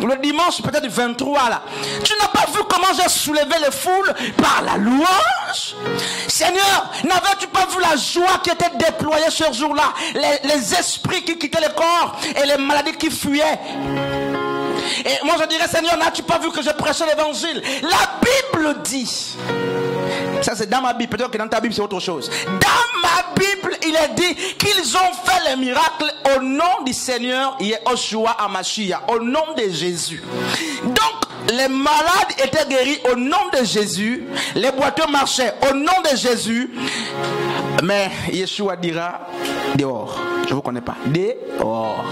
le dimanche peut-être 23 là. Tu n'as pas vu comment j'ai soulevé les foules par la louange? Seigneur, n'avais-tu pas vu la joie qui était déployée ce jour-là? Les esprits qui quittaient le corps et les maladies qui fuyaient. Et moi je dirais, Seigneur, n'as-tu pas vu que je prêchais l'évangile? La Bible dit, ça c'est dans ma Bible, peut-être que dans ta Bible c'est autre chose. Dans ma Bible, il est dit qu'ils ont fait les miracles au nom du Seigneur Yehoshua HaMashiach, au nom de Jésus. Donc, les malades étaient guéris au nom de Jésus, les boiteux marchaient au nom de Jésus, mais Yeshua dira, dehors, je ne vous connais pas, dehors.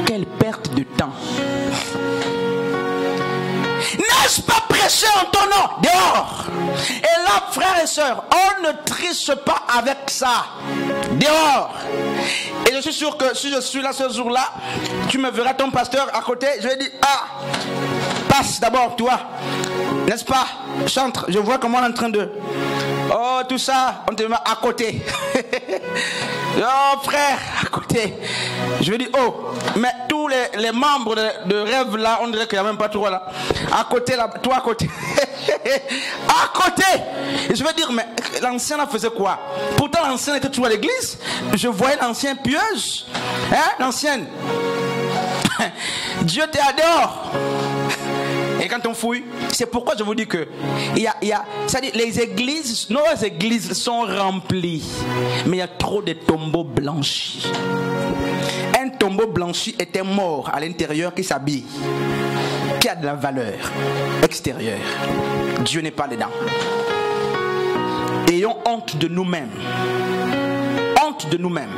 Quelle perte de temps. N'ai-je pas prêché en ton nom? Dehors. Et là, frères et sœurs, on ne triche pas avec ça. Dehors. Et je suis sûr que si je suis là ce jour-là, tu me verras ton pasteur à côté. Je vais dire, ah, passe d'abord, toi. N'est-ce pas? Chante, je vois comment on est en train de... Oh, tout ça, on te met à côté. Oh, frère, à côté. Je vais dire, oh, mais tous les membres de rêve là, on dirait qu'il n'y a même pas trop là. À côté, là, toi à côté. À côté. Et je vais dire, mais l'ancien là faisait quoi? Pourtant, l'ancien était toujours à l'église. Je voyais l'ancien pieuse. Hein, l'ancienne. Dieu t'est à dehors. Et quand on fouille, c'est pourquoi je vous dis que c'est-à-dire les églises, nos églises sont remplies, mais il y a trop de tombeaux blanchis. Un tombeau blanchi était mort à l'intérieur qui s'habille, qui a de la valeur extérieure. Dieu n'est pas dedans. Ayons honte de nous-mêmes. Honte de nous-mêmes.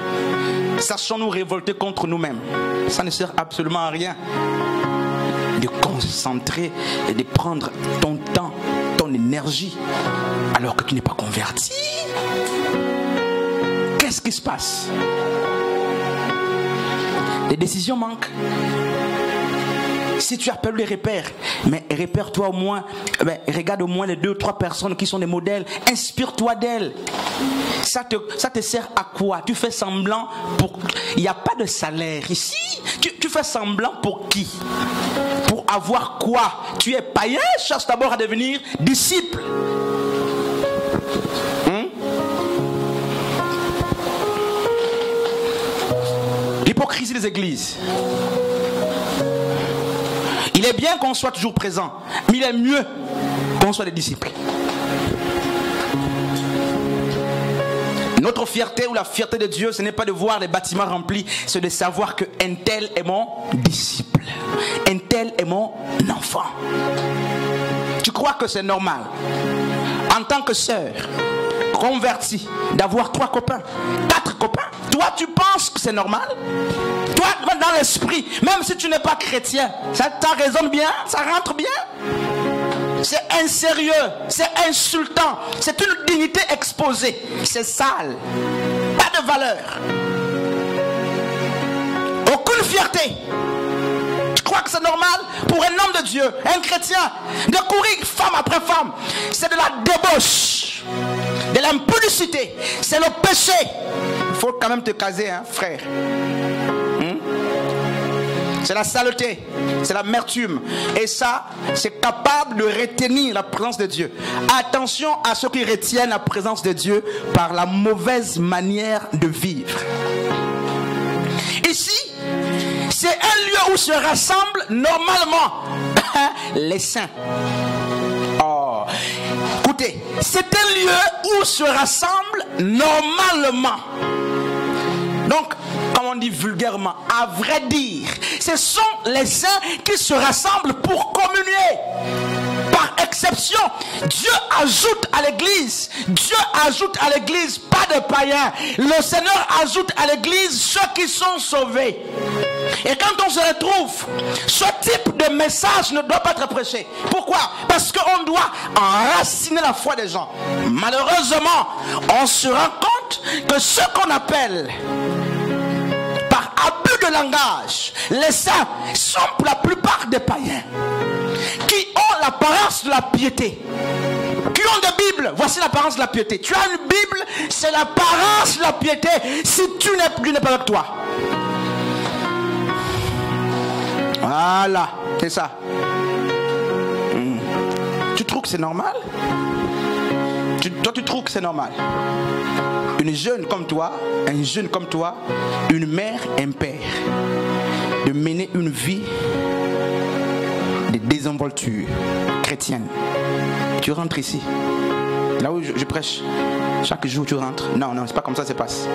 Sachons nous révolter contre nous-mêmes. Ça ne sert absolument à rien de concentrer et de prendre ton temps, ton énergie, alors que tu n'es pas converti. Qu'est-ce qui se passe? Les décisions manquent. Si tu appelles les repères, mais repère-toi au moins, regarde au moins les 2 ou 3 personnes qui sont des modèles, inspire-toi d'elles. Ça te sert à quoi? Tu fais semblant pour... Il n'y a pas de salaire ici. Tu fais semblant pour qui? Pour avoir quoi? Tu es païen, cherche d'abord à devenir disciple. L'hypocrisie des églises. Il est bien qu'on soit toujours présent, mais il est mieux qu'on soit des disciples. Notre fierté ou la fierté de Dieu, ce n'est pas de voir les bâtiments remplis, c'est de savoir que un tel est mon disciple, un tel est mon enfant. Tu crois que c'est normal, en tant que sœur convertie, d'avoir 3 copains, 4 copains? Toi, tu penses que c'est normal? Toi, dans l'esprit, même si tu n'es pas chrétien, ça résonne bien, ça rentre bien. C'est insérieux, c'est insultant, c'est une dignité exposée, c'est sale, pas de valeur, aucune fierté. Tu crois que c'est normal pour un homme de Dieu, un chrétien, de courir femme après femme? C'est de la débauche, de l'impudicité, c'est le péché. Il faut quand même te caser, hein, frère. C'est la saleté, c'est l'amertume. Et ça, c'est capable de retenir la présence de Dieu. Attention à ceux qui retiennent la présence de Dieu par la mauvaise manière de vivre. Ici, c'est un lieu où se rassemblent normalement les saints. Oh, écoutez, c'est un lieu où se rassemblent normalement. Donc, comme on dit vulgairement, à vrai dire, ce sont les saints qui se rassemblent pour communier. Par exception, Dieu ajoute à l'église, pas de païens. Le Seigneur ajoute à l'église ceux qui sont sauvés. Et quand on se retrouve, ce type de message ne doit pas être prêché. Pourquoi? Parce qu'on doit enraciner la foi des gens. Malheureusement, on se rend compte que ce qu'on appelle par abus de langage, les saints sont pour la plupart des païens qui ont l'apparence de la piété, qui ont des Bibles. Voici l'apparence de la piété. Tu as une Bible, c'est l'apparence de la piété si Dieu n'est pas avec toi. Voilà, c'est ça. Tu trouves que c'est normal? Toi, tu trouves que c'est normal? Une jeune comme toi, un jeune comme toi, une mère, un père, de mener une vie de désinvolture chrétienne. Tu rentres ici, là où je prêche, chaque jour tu rentres. Non, c'est pas comme ça que ça se passe.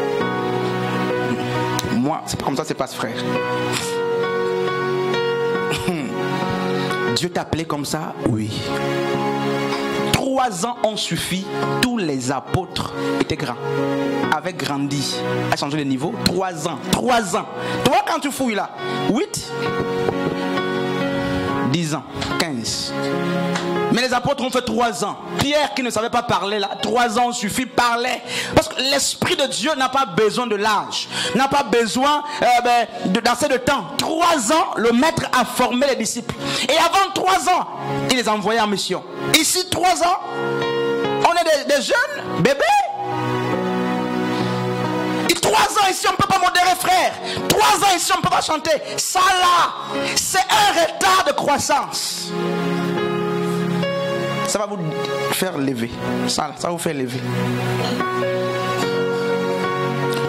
Moi, c'est pas comme ça que ça se passe, frère. Dieu t'a appelé comme ça? Oui. 3 ans ont suffi. Tous les apôtres étaient grands, avaient grandi, a changé de niveau. 3 ans. Toi, quand tu fouilles là, 8, 10 ans, 15. Mais les apôtres ont fait 3 ans. Pierre, qui ne savait pas parler là, 3 ans suffit, parlait. Parce que l'Esprit de Dieu n'a pas besoin de l'âge, n'a pas besoin d'assez de temps. 3 ans, le maître a formé les disciples. Et avant 3 ans, il les a envoyés en mission. Ici, 3 ans, on est des jeunes, bébés. Et 3 ans ici, on ne peut pas modérer, frère. 3 ans ici, on ne peut pas chanter. Ça là, c'est un retard de croissance. Ça va vous faire lever. Ça va vous faire lever.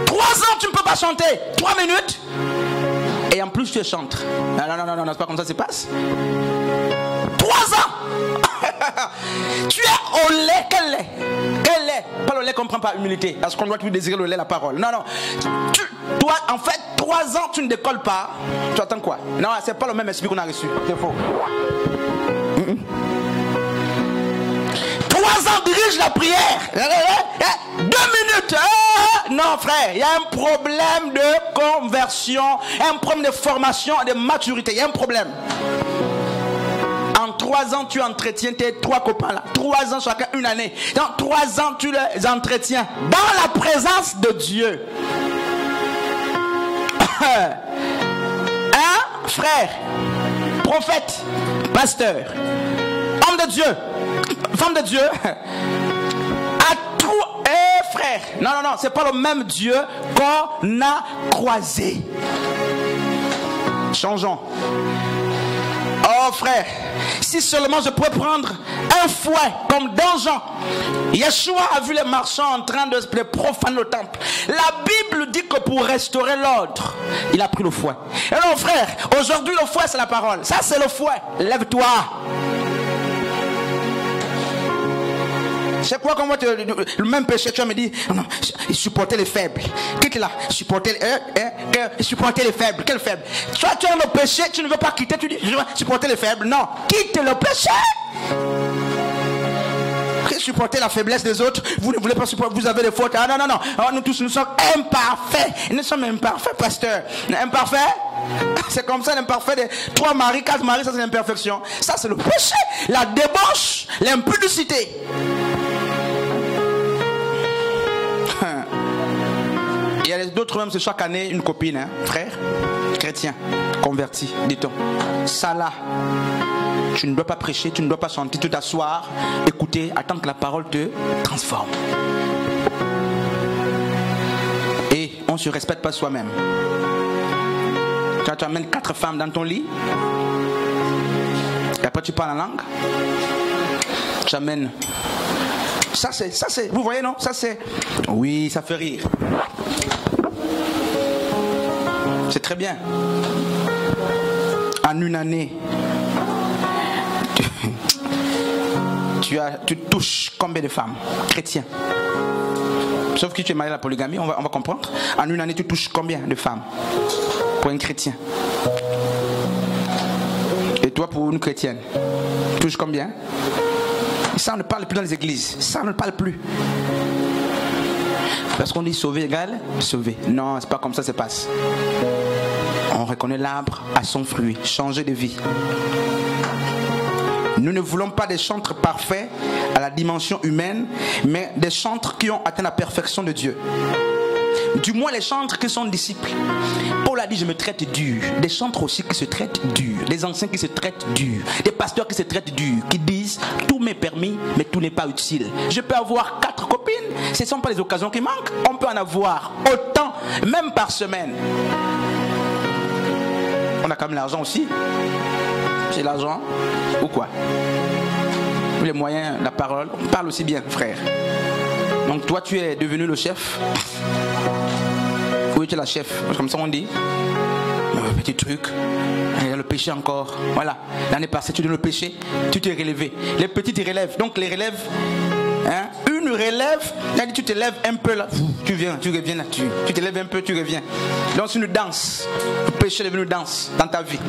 3 ans, tu ne peux pas chanter. 3 minutes. Et en plus, tu chantes. Non, c'est pas comme ça que ça se passe. 3 ans. Tu es au lait. Quel lait? Quel lait? Pas le lait qu'on ne prend par humilité. Parce qu'on doit toujours désirer le lait, la parole. Non. Toi, en fait, 3 ans, tu ne décolles pas. Tu attends quoi? Non, c'est pas le même esprit qu'on a reçu. C'est faux. 3 ans, dirige la prière. 2 minutes. Non, frère, il y a un problème de conversion, un problème de formation et de maturité. Il y a un problème. En 3 ans, tu entretiens tes 3 copains là. 3 ans chacun, 1 année. Dans 3 ans, tu les entretiens dans la présence de Dieu. Frère, prophète, pasteur, homme de Dieu, femme de Dieu, à tout, frère. Non, c'est pas le même Dieu qu'on a croisé. Changeons. Oh frère, si seulement je pouvais prendre un fouet comme dans Jean. Yeshua a vu les marchands en train de profaner le temple. La Bible dit que pour restaurer l'ordre, il a pris le fouet. Et non frère, aujourd'hui le fouet c'est la parole. Ça c'est le fouet. Lève-toi. C'est quoi comment le même péché tu vas me dire non, supporter les faibles. Quitte là, supporter les faibles. Quel faible? Toi tu as le péché, tu ne veux pas quitter, tu dis je vais supporter les faibles. Non, quitte le péché. Supporter la faiblesse des autres, vous ne voulez pas supporter, vous avez des fautes. Ah non. Nous tous nous sommes imparfaits. Nous sommes imparfaits, pasteur. Imparfaits? C'est comme ça l'imparfait de 3 maris, 4 maris, ça c'est l'imperfection. Ça c'est le péché, la débauche, l'impudicité. Il y a d'autres même, c'est chaque année une copine, frère, chrétien, converti, dit-on. Ça là, tu ne dois pas prêcher, tu ne dois pas chanter, tu t'asseoir, écouter, attendre que la parole te transforme. Et on ne se respecte pas soi-même. Tu amènes 4 femmes dans ton lit, et après tu parles en langue. Tu amènes. Ça c'est, vous voyez non? Ça c'est, oui, ça fait rire. C'est très bien. En 1 année, tu touches combien de femmes? Chrétiens. Sauf que tu es marié à la polygamie, on va comprendre. En 1 année, tu touches combien de femmes? Pour un chrétien. Et toi, pour une chrétienne, tu touches combien? Ça, on ne parle plus dans les églises. Ça, on ne parle plus. Parce qu'on dit sauver égale sauver. Non, c'est pas comme ça que ça se passe. On reconnaît l'arbre à son fruit. Changer de vie. Nous ne voulons pas des chantres parfaits à la dimension humaine, mais des chantres qui ont atteint la perfection de Dieu. Du moins les chantres qui sont disciples. Paul a dit je me traite dur. Des chantres aussi qui se traitent dur. Des anciens qui se traitent dur. Des pasteurs qui se traitent dur. Qui disent tout m'est permis mais tout n'est pas utile. Je peux avoir 4 copines. Ce ne sont pas les occasions qui manquent. On peut en avoir autant même par semaine. On a quand même l'argent aussi. J'ai l'argent ou quoi? Les moyens, la parole, on parle aussi bien, frère. Donc toi, tu es devenu le chef. Oui, tu es la chef, comme ça on dit. Petit truc, il y a le péché encore. Voilà, l'année passée, tu donnes le péché, tu t'es relevé. Les petits te relèvent. Donc les relèves, hein, une relève, tu te lèves un peu là, tu viens, tu reviens là-dessus. Tu te lèves un peu, tu reviens. Donc c'est une danse. Le péché est devenu une danse dans ta vie.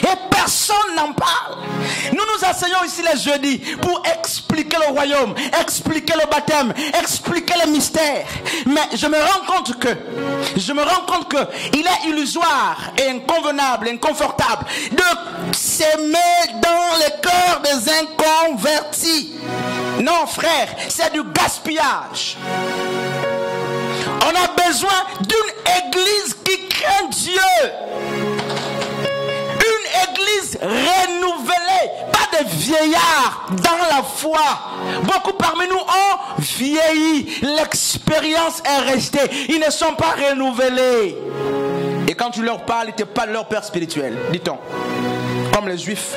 Et personne n'en parle. Nous nous enseignons ici les jeudis pour expliquer le royaume, expliquer le baptême, expliquer les mystères. Mais je me rends compte que il est illusoire et inconvenable, inconfortable de s'aimer dans le cœur des inconvertis. Non, frère, c'est du gaspillage. On a besoin d'une église qui craint Dieu. Église renouvelée, pas de vieillards dans la foi. Beaucoup parmi nous ont vieilli, l'expérience est restée, ils ne sont pas renouvelés. Et quand tu leur parles, ils te parlent de leur père spirituel, dit-on. Comme les Juifs,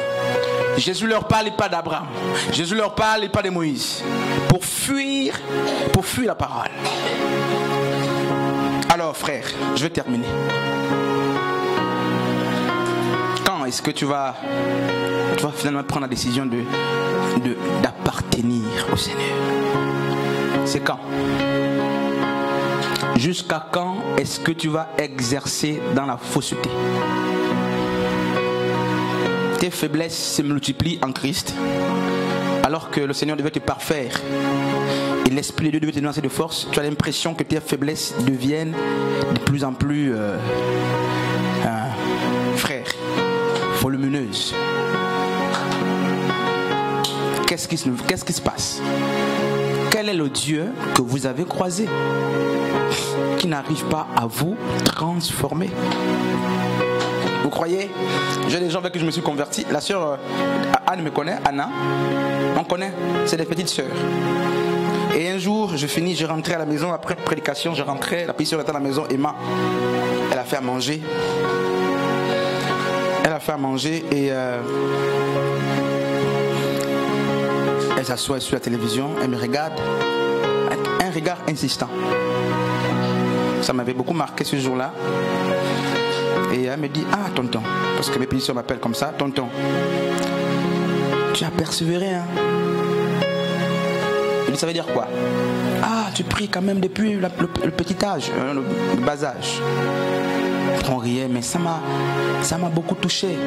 Jésus leur parle pas d'Abraham, Jésus leur parle pas de Moïse, pour fuir la parole. Alors frère, je vais terminer. Est-ce que tu vas finalement prendre la décision d'appartenir au Seigneur? C'est quand? Jusqu'à quand est-ce que tu vas exercer dans la fausseté? Tes faiblesses se multiplient en Christ, alors que le Seigneur devait te parfaire et l'Esprit de Dieu devait te donner assez de force. Tu as l'impression que tes faiblesses deviennent de plus en plus volumineuse. Qu'est-ce qui se passe? Quel est le Dieu que vous avez croisé qui n'arrive pas à vous transformer? Vous croyez? J'ai des gens avec qui je me suis converti. La sœur Anne me connaît, Anna. On connaît, c'est des petites sœurs. Et un jour, je rentrais à la maison après prédication, je rentrais, la petite sœur était à la maison, Emma. Elle a fait à manger. Elle a fait à manger et elle s'assoit sur la télévision, elle me regarde avec un regard insistant. Ça m'avait beaucoup marqué ce jour-là. Et elle me dit, ah tonton, parce que mes petites soeurs m'appellent comme ça, tonton, tu as persévéré, hein? Je dis, ça veut dire quoi? Ah, tu pries quand même depuis le petit âge, le bas âge. On riait, mais ça m'a beaucoup touché.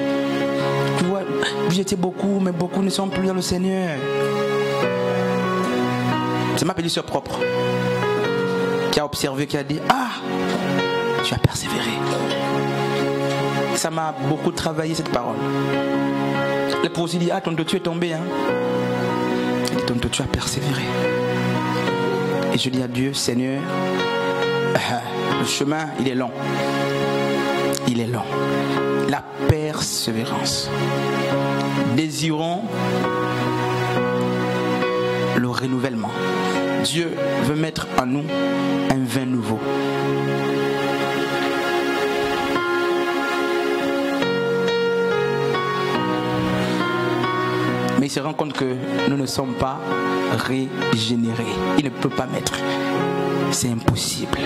Tu vois, j'étais beaucoup, mais beaucoup ne sont plus dans le Seigneur. C'est ma petite soeur propre qui a observé, qui a dit, ah, tu as persévéré. Ça m'a beaucoup travaillé cette parole. L'époux aussi dit, ah, tonton, tu es tombé, hein? Il dit, tonton, tu as persévéré. Et je dis à Dieu, Seigneur, le chemin, il est long. Il est long. La persévérance. Désirons le renouvellement. Dieu veut mettre en nous un vin nouveau. Mais il se rend compte que nous ne sommes pas régénérés. Il ne peut pas mettre. C'est impossible.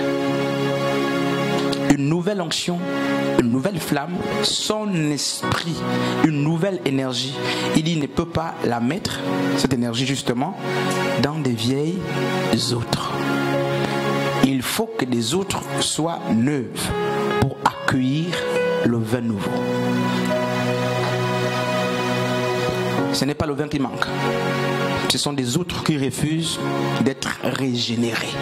Une nouvelle onction, une nouvelle flamme, son esprit, une nouvelle énergie. Il ne peut pas la mettre, cette énergie justement, dans des vieilles outres. Il faut que des outres soient neuves pour accueillir le vin nouveau. Ce n'est pas le vin qui manque. Ce sont des outres qui refusent d'être régénérés.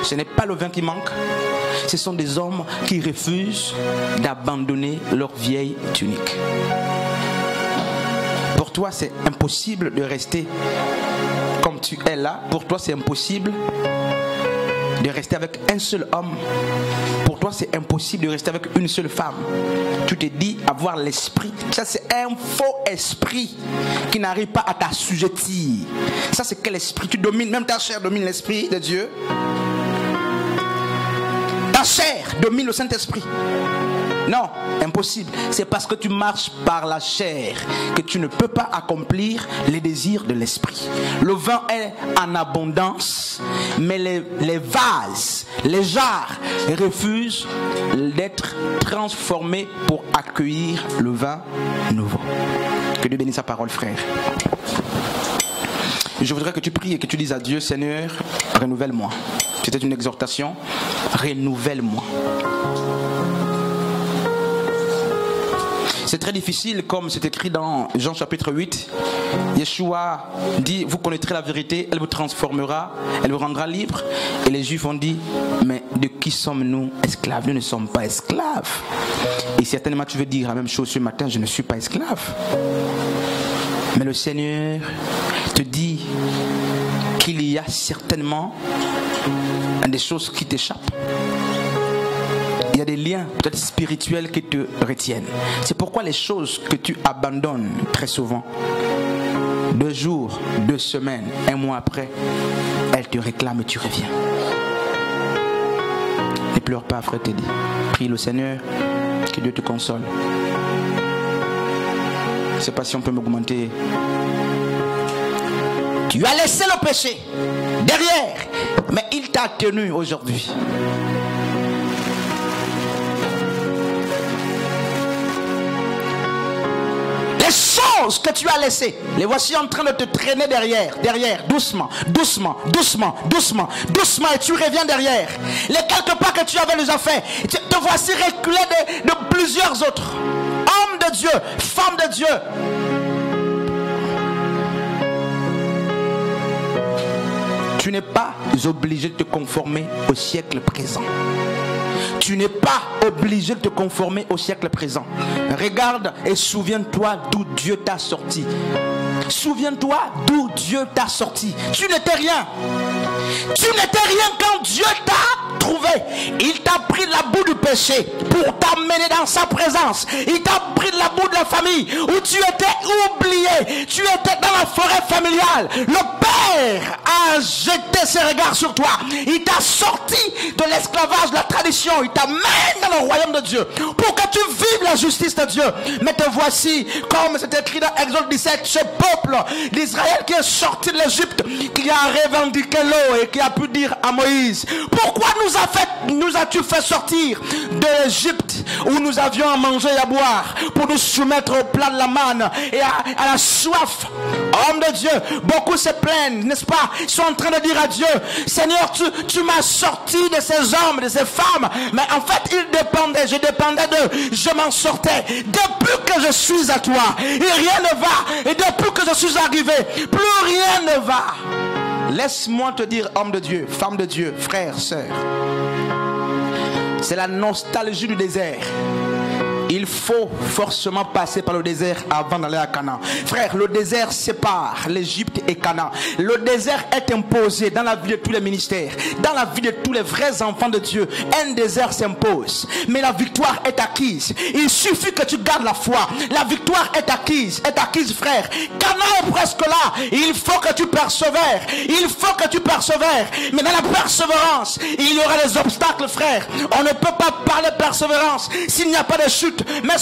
Ce n'est pas le vin qui manque. Ce sont des hommes qui refusent d'abandonner leur vieille tunique. Pour toi, c'est impossible de rester comme tu es là. Pour toi, c'est impossible de rester avec un seul homme. Pour toi, c'est impossible de rester avec une seule femme. Tu te dis avoir l'esprit. Ça, c'est un faux esprit qui n'arrive pas à t'assujettir. Ça, c'est quel esprit? Tu domines, même ta chair domine l'esprit de Dieu. Ta la chair domine le Saint-Esprit. Non, impossible. C'est parce que tu marches par la chair que tu ne peux pas accomplir les désirs de l'esprit. Le vin est en abondance, mais les vases, les jarres refusent d'être transformés pour accueillir le vin nouveau. Que Dieu bénisse sa parole, frère. Je voudrais que tu pries et que tu dises à Dieu, Seigneur, renouvelle-moi. C'était une exhortation. Renouvelle-moi. C'est très difficile, comme c'est écrit dans Jean chapitre 8. Yeshua dit, vous connaîtrez la vérité, elle vous transformera, elle vous rendra libre. Et les Juifs ont dit, mais de qui sommes-nous esclaves? Nous ne sommes pas esclaves. Et certainement tu veux dire la même chose ce matin, je ne suis pas esclave. Mais le Seigneur te dit qu'il y a certainement des choses qui t'échappent. Il y a des liens peut-être spirituels qui te retiennent. C'est pourquoi les choses que tu abandonnes très souvent, 2 jours, 2 semaines, 1 mois après, elles te réclament et tu reviens. Ne pleure pas, frère Teddy. Prie le Seigneur, que Dieu te console. Je ne sais pas si on peut m'augmenter. Tu as laissé le péché derrière, mais il t'a tenu aujourd'hui. Les choses que tu as laissées, les voici en train de te traîner derrière, doucement, doucement, doucement, doucement, doucement, et tu reviens derrière. Les quelques pas que tu avais déjà fait, te voici reculé de plusieurs autres. Homme de Dieu, femme de Dieu. Tu n'es pas obligé de te conformer au siècle présent. Tu n'es pas obligé de te conformer au siècle présent. Regarde et souviens-toi d'où Dieu t'a sorti. Souviens-toi d'où Dieu t'a sorti. Tu n'étais rien. Tu n'étais rien quand Dieu t'a trouvé. Il t'a pris de la boue du péché pour t'amener dans sa présence. Il t'a pris de la boue de la famille où tu étais oublié. Tu étais dans la forêt familiale. Le Père a jeté ses regards sur toi. Il t'a sorti de l'esclavage de la tradition. Il t'amène dans le royaume de Dieu pour que tu vives la justice de Dieu. Mais te voici, comme c'est écrit dans Exode 17, ce peuple d'Israël qui est sorti de l'Égypte, qui a revendiqué l'eau et qui a pu dire à Moïse, pourquoi nous as-tu fait sortir de l'Égypte où nous avions à manger et à boire pour nous soumettre au plat de la manne et à la soif? Homme de Dieu, beaucoup se plaignent, n'est-ce pas? Ils sont en train de dire à Dieu, Seigneur, tu m'as sorti de ces hommes, de ces femmes, mais en fait je dépendais d'eux, je m'en sortais. Depuis que je suis à toi, et rien ne va, et depuis que je suis arrivé, plus rien ne va. Laisse-moi te dire, homme de Dieu, femme de Dieu, frère, sœur, c'est la nostalgie du désert. Il faut forcément passer par le désert avant d'aller à Canaan. Frère, le désert sépare l'Égypte et Canaan. Le désert est imposé dans la vie de tous les ministères, dans la vie de tous les vrais enfants de Dieu. Un désert s'impose, mais la victoire est acquise. Il suffit que tu gardes la foi. La victoire est acquise, frère. Canaan est presque là. Il faut que tu persévères. Il faut que tu persévères. Mais dans la persévérance, il y aura des obstacles, frère. On ne peut pas parler de persévérance s'il n'y a pas de chute. Mais